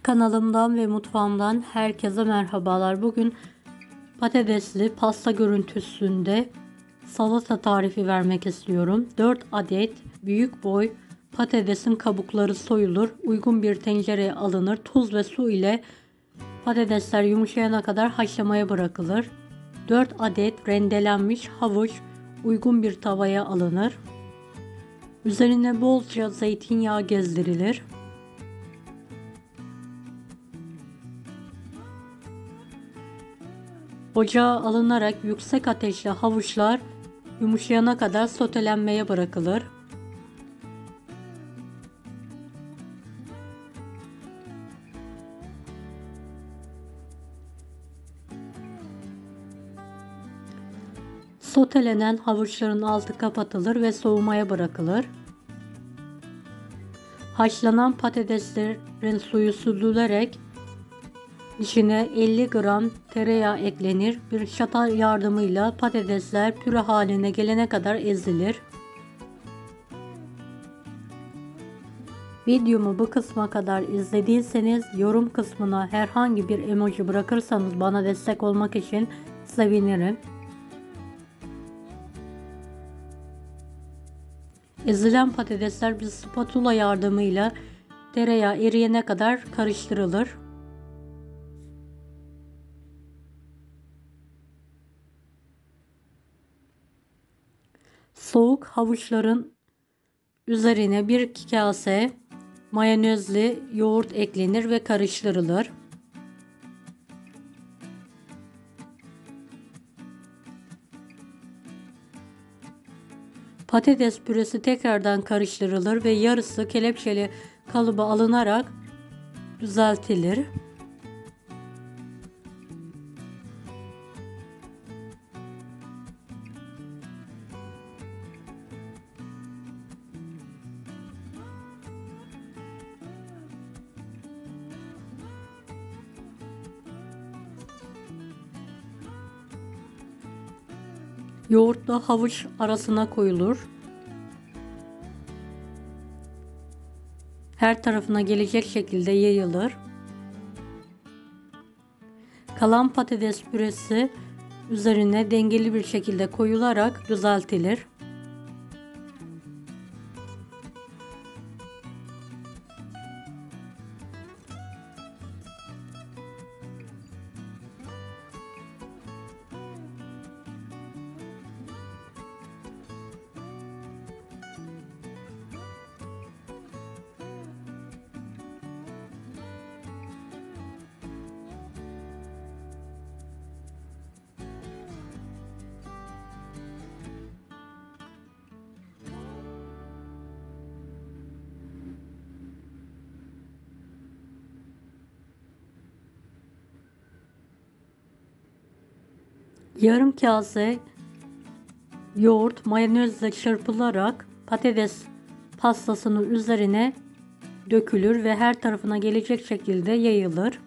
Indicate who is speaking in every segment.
Speaker 1: Kanalımdan ve mutfağımdan herkese merhabalar. Bugün patatesli pasta görüntüsünde salata tarifi vermek istiyorum. 4 adet büyük boy patatesin kabukları soyulur. Uygun bir tencereye alınır. Tuz ve su ile patatesler yumuşayana kadar haşlamaya bırakılır. 4 adet rendelenmiş havuç uygun bir tavaya alınır. Üzerine bolca zeytinyağı gezdirilir. Ocağa alınarak yüksek ateşte havuçlar yumuşayana kadar sotelenmeye bırakılır. Sotelenen havuçların altı kapatılır ve soğumaya bırakılır. Haşlanan patateslerin suyu süzülerek içine 50 gram tereyağı eklenir. Bir çatal yardımıyla patatesler püre haline gelene kadar ezilir. Videomu bu kısma kadar izlediyseniz yorum kısmına herhangi bir emoji bırakırsanız bana destek olmak için sevinirim. Ezilen patatesler bir spatula yardımıyla tereyağı eriyene kadar karıştırılır. Soğuk havuçların üzerine bir kase mayonezli yoğurt eklenir ve karıştırılır. Patates püresi tekrardan karıştırılır ve yarısı kelepçeli kalıba alınarak düzeltilir. Yoğurtla havuç arasına koyulur. Her tarafına gelecek şekilde yayılır. Kalan patates püresi üzerine dengeli bir şekilde koyularak düzeltilir. Yarım kase yoğurt mayonezle çırpılarak patates pastasının üzerine dökülür ve her tarafına gelecek şekilde yayılır.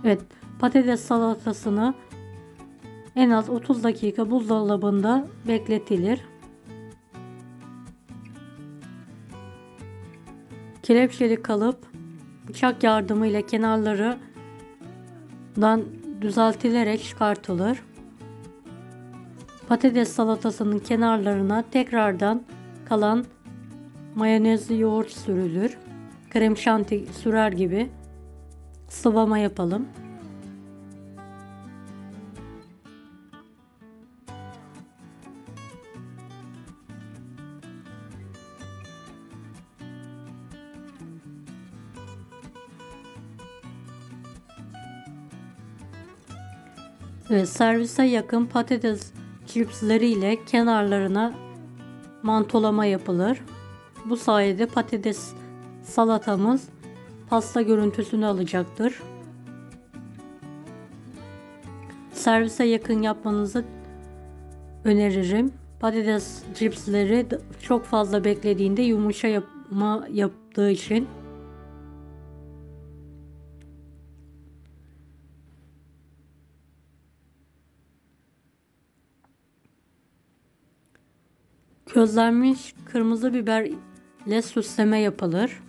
Speaker 1: Evet, patates salatasını en az 30 dakika buzdolabında bekletilir. Kelepçeli kalıp bıçak yardımıyla kenarlarından düzeltilerek çıkartılır. Patates salatasının kenarlarına tekrardan kalan mayonezli yoğurt sürülür. Krem şanti sürer gibi sıvama yapalım. Ve servise yakın patates cipsleri ile kenarlarına mantolama yapılır. Bu sayede patates salatamız pasta görüntüsünü alacaktır. Servise yakın yapmanızı öneririm. Patates cipsleri çok fazla beklediğinde yumuşama yaptığı için. Közlenmiş kırmızı biber ile süsleme yapılır.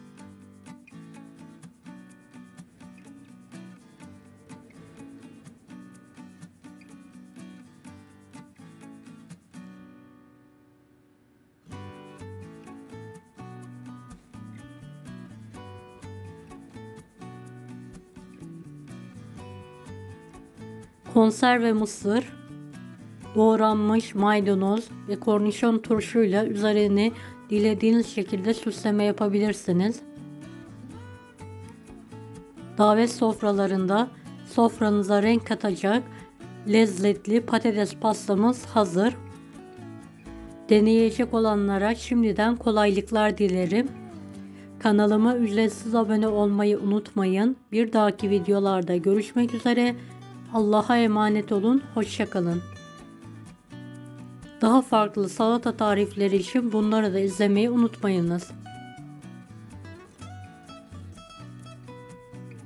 Speaker 1: Konserve mısır, doğranmış maydanoz ve kornişon turşuyla üzerine dilediğiniz şekilde süsleme yapabilirsiniz. Davet sofralarında sofranıza renk katacak lezzetli patates pastamız hazır. Deneyecek olanlara şimdiden kolaylıklar dilerim. Kanalıma ücretsiz abone olmayı unutmayın. Bir dahaki videolarda görüşmek üzere. Allah'a emanet olun. Hoşça kalın. Daha farklı salata tarifleri için bunları da izlemeyi unutmayınız.